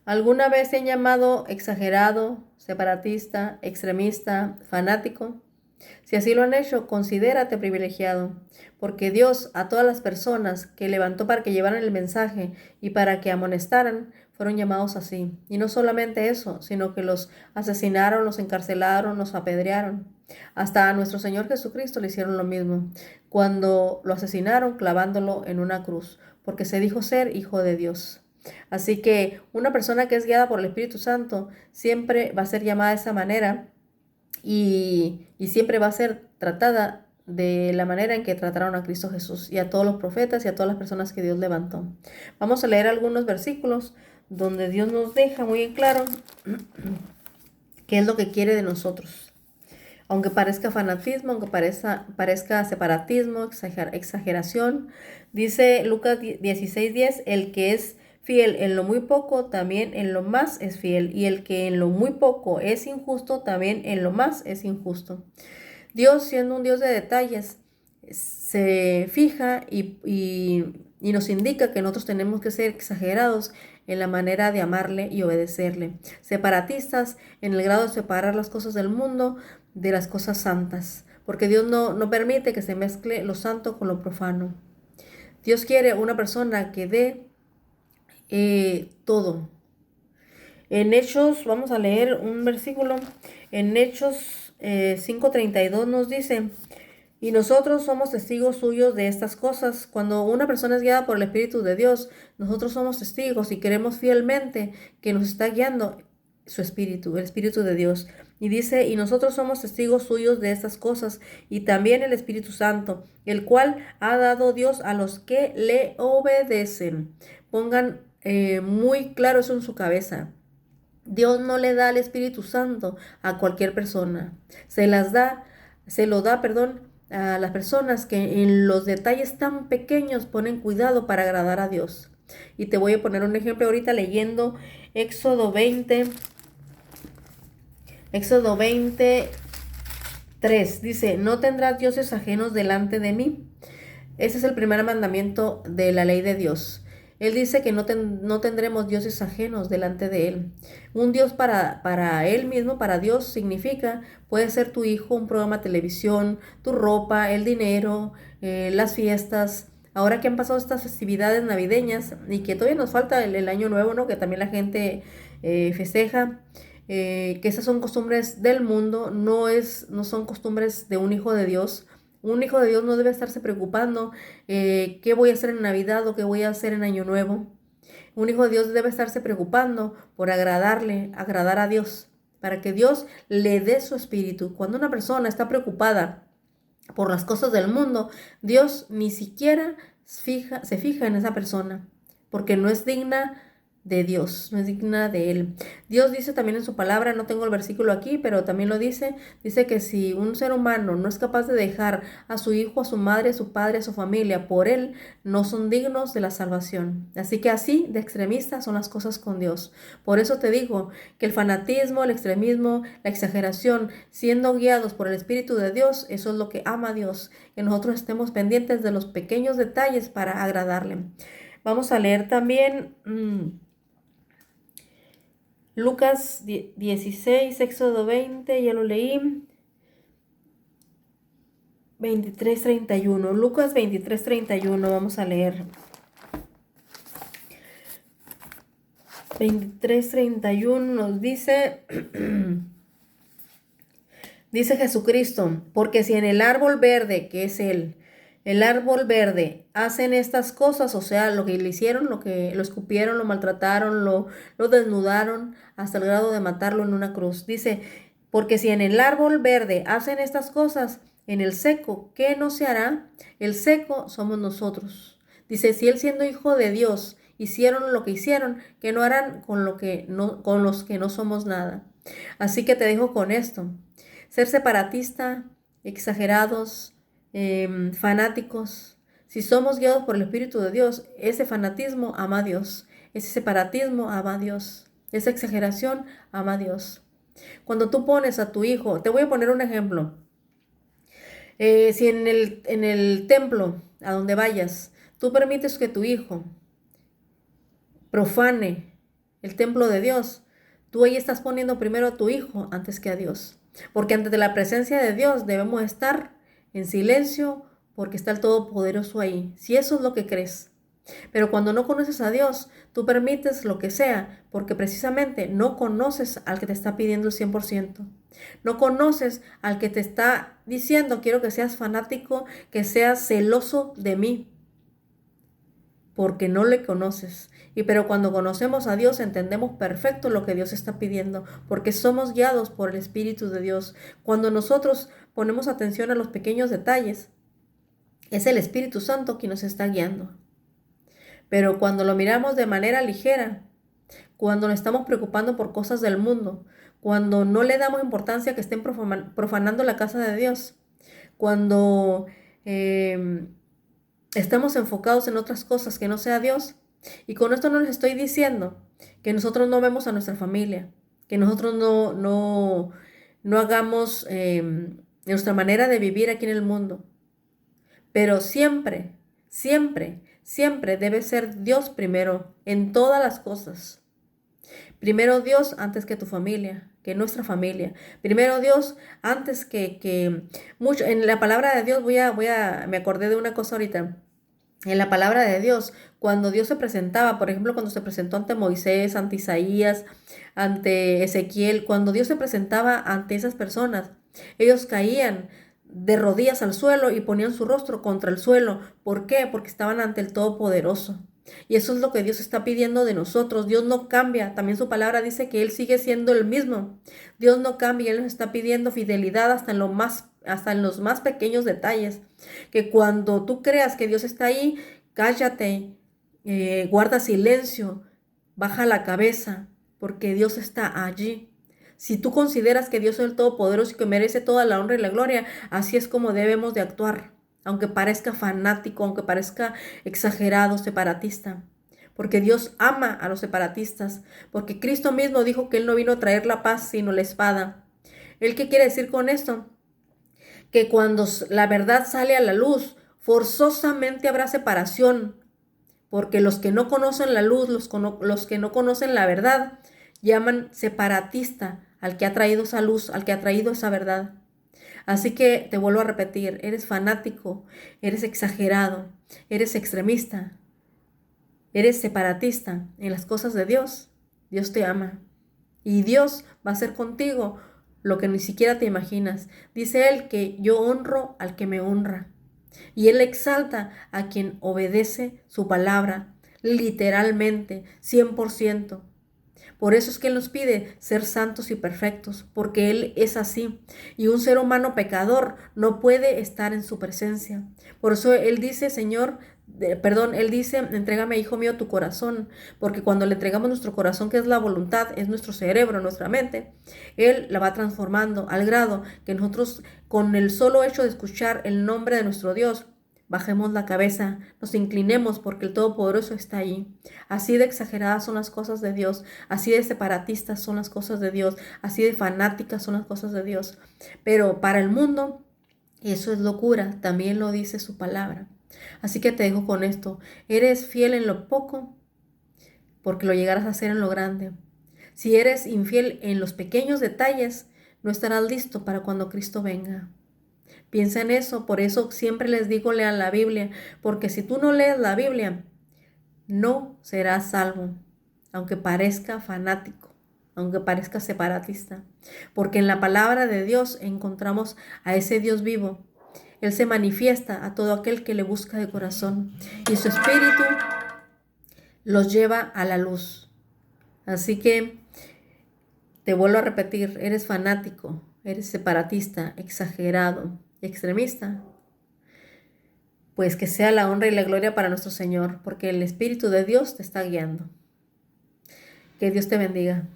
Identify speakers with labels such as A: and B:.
A: ¿Alguna vez te han llamado exagerado, separatista, extremista, fanático? Si así lo han hecho, considérate privilegiado, porque Dios a todas las personas que levantó para que llevaran el mensaje y para que amonestaran, fueron llamados así. Y no solamente eso, sino que los asesinaron, los encarcelaron, los apedrearon. Hasta a nuestro Señor Jesucristo le hicieron lo mismo, cuando lo asesinaron clavándolo en una cruz, porque se dijo ser hijo de Dios. Así que una persona que es guiada por el Espíritu Santo siempre va a ser llamada de esa manera y siempre va a ser tratada de la manera en que trataron a Cristo Jesús y a todos los profetas y a todas las personas que Dios levantó. Vamos a leer algunos versículos donde Dios nos deja muy en claro qué es lo que quiere de nosotros. Aunque parezca fanatismo, aunque parezca separatismo, exageración, dice Lucas 16:10, el que es fiel en lo muy poco, también en lo más es fiel, y el que en lo muy poco es injusto, también en lo más es injusto. Dios, siendo un Dios de detalles, se fija y nos indica que nosotros tenemos que ser exagerados en la manera de amarle y obedecerle. Separatistas en el grado de separar las cosas del mundo de las cosas santas, porque Dios no permite que se mezcle lo santo con lo profano. Dios quiere una persona que dé todo. En Hechos, vamos a leer un versículo, en Hechos 5:32 nos dice, y nosotros somos testigos suyos de estas cosas. Cuando una persona es guiada por el Espíritu de Dios, nosotros somos testigos y queremos fielmente que nos está guiando su Espíritu, el Espíritu de Dios. Y dice, y nosotros somos testigos suyos de estas cosas, y también el Espíritu Santo, el cual ha dado Dios a los que le obedecen. Pongan muy claro eso en su cabeza. Dios no le da el Espíritu Santo a cualquier persona. Se lo da, perdón, a las personas que en los detalles tan pequeños ponen cuidado para agradar a Dios. Y te voy a poner un ejemplo ahorita leyendo Éxodo 20, Éxodo 23. Dice, no tendrás dioses ajenos delante de mí. Ese es el primer mandamiento de la ley de Dios. Él dice que no tendremos dioses ajenos delante de Él. Un Dios para Él mismo, para Dios, significa, puede ser tu hijo, un programa de televisión, tu ropa, el dinero, las fiestas. Ahora que han pasado estas festividades navideñas y que todavía nos falta el año nuevo, ¿no? Que también la gente festeja. Que esas son costumbres del mundo, no son costumbres de un hijo de Dios. Un hijo de Dios no debe estarse preocupando qué voy a hacer en Navidad o qué voy a hacer en Año Nuevo. Un hijo de Dios debe estarse preocupando por agradar a Dios, para que Dios le dé su espíritu. Cuando una persona está preocupada por las cosas del mundo, Dios ni siquiera se fija en esa persona, porque no es digna de Dios, no es digna de Él. Dios dice también en su palabra, no tengo el versículo aquí, pero también lo dice que si un ser humano no es capaz de dejar a su hijo, a su madre, a su padre, a su familia por Él, no son dignos de la salvación. Así que así de extremistas son las cosas con Dios. Por eso te digo que el fanatismo, el extremismo, la exageración, siendo guiados por el Espíritu de Dios, eso es lo que ama a Dios, que nosotros estemos pendientes de los pequeños detalles para agradarle. Vamos a leer también Lucas 16, Éxodo 20, ya lo leí. 23:31. Lucas 23:31, vamos a leer. 23:31 nos dice, dice Jesucristo, porque si en el árbol verde, que es el árbol verde, hacen estas cosas, o sea, lo que le hicieron, lo que lo escupieron, lo maltrataron, lo desnudaron hasta el grado de matarlo en una cruz. Dice, porque si en el árbol verde hacen estas cosas, en el seco, ¿qué no se hará? El seco somos nosotros. Dice, si él siendo hijo de Dios hicieron lo que hicieron, ¿qué no harán con con los que no somos nada? Así que te dejo con esto. Ser separatista, exagerados, fanáticos. Si somos guiados por el Espíritu de Dios, ese fanatismo ama a Dios, ese separatismo ama a Dios, esa exageración ama a Dios. Cuando tú pones a tu hijo, te voy a poner un ejemplo. Si en el templo a donde vayas, tú permites que tu hijo profane el templo de Dios, tú ahí estás poniendo primero a tu hijo antes que a Dios. Porque ante la presencia de Dios debemos estar en silencio porque está el Todopoderoso ahí. Si eso es lo que crees. Pero cuando no conoces a Dios, tú permites lo que sea, porque precisamente no conoces al que te está pidiendo el 100%. No conoces al que te está diciendo, quiero que seas fanático, que seas celoso de mí, porque no le conoces. Pero cuando conocemos a Dios, entendemos perfecto lo que Dios está pidiendo, porque somos guiados por el Espíritu de Dios. Cuando nosotros ponemos atención a los pequeños detalles, es el Espíritu Santo quien nos está guiando. Pero cuando lo miramos de manera ligera, cuando nos estamos preocupando por cosas del mundo, cuando no le damos importancia a que estén profanando la casa de Dios, cuando estamos enfocados en otras cosas que no sea Dios. Y con esto no les estoy diciendo que nosotros no vemos a nuestra familia, que nosotros no hagamos nuestra manera de vivir aquí en el mundo. Pero siempre, siempre, siempre debe ser Dios primero en todas las cosas. Primero Dios antes que tu familia, que nuestra familia. Primero Dios antes que mucho. En la palabra de Dios me acordé de una cosa ahorita. En la palabra de Dios, cuando Dios se presentaba, por ejemplo, cuando se presentó ante Moisés, ante Isaías, ante Ezequiel, cuando Dios se presentaba ante esas personas, ellos caían de rodillas al suelo y ponían su rostro contra el suelo. ¿Por qué? Porque estaban ante el Todopoderoso. Y eso es lo que Dios está pidiendo de nosotros. Dios no cambia. También su palabra dice que Él sigue siendo el mismo. Dios no cambia. Él nos está pidiendo fidelidad hasta en los más pequeños detalles. Que cuando tú creas que Dios está ahí, cállate, guarda silencio, baja la cabeza, porque Dios está allí. Si tú consideras que Dios es el Todopoderoso y que merece toda la honra y la gloria, así es como debemos de actuar, aunque parezca fanático, aunque parezca exagerado, separatista. Porque Dios ama a los separatistas, porque Cristo mismo dijo que Él no vino a traer la paz, sino la espada. ¿Él qué quiere decir con esto? Que cuando la verdad sale a la luz, forzosamente habrá separación, porque los que no conocen la luz, los que no conocen la verdad, llaman separatista al que ha traído esa luz, al que ha traído esa verdad. Así que te vuelvo a repetir, eres fanático, eres exagerado, eres extremista, eres separatista en las cosas de Dios. Dios te ama y Dios va a hacer contigo lo que ni siquiera te imaginas. Dice Él que yo honro al que me honra y Él exalta a quien obedece su palabra, literalmente, 100%. Por eso es que Él nos pide ser santos y perfectos, porque Él es así. Y un ser humano pecador no puede estar en su presencia. Por eso Él dice, Él dice, entrégame, hijo mío, tu corazón. Porque cuando le entregamos nuestro corazón, que es la voluntad, es nuestro cerebro, nuestra mente, Él la va transformando al grado que nosotros, con el solo hecho de escuchar el nombre de nuestro Dios, bajemos la cabeza, nos inclinemos porque el Todopoderoso está ahí. Así de exageradas son las cosas de Dios, así de separatistas son las cosas de Dios, así de fanáticas son las cosas de Dios. Pero para el mundo eso es locura, también lo dice su palabra. Así que te dejo con esto, eres fiel en lo poco porque lo llegarás a hacer en lo grande. Si eres infiel en los pequeños detalles, no estarás listo para cuando Cristo venga. Piensa en eso, por eso siempre les digo lean la Biblia, porque si tú no lees la Biblia, no serás salvo, aunque parezca fanático, aunque parezca separatista, porque en la palabra de Dios encontramos a ese Dios vivo. Él se manifiesta a todo aquel que le busca de corazón y su espíritu los lleva a la luz. Así que te vuelvo a repetir, eres fanático, eres separatista, exagerado, extremista, pues que sea la honra y la gloria para nuestro Señor, porque el Espíritu de Dios te está guiando. Que Dios te bendiga.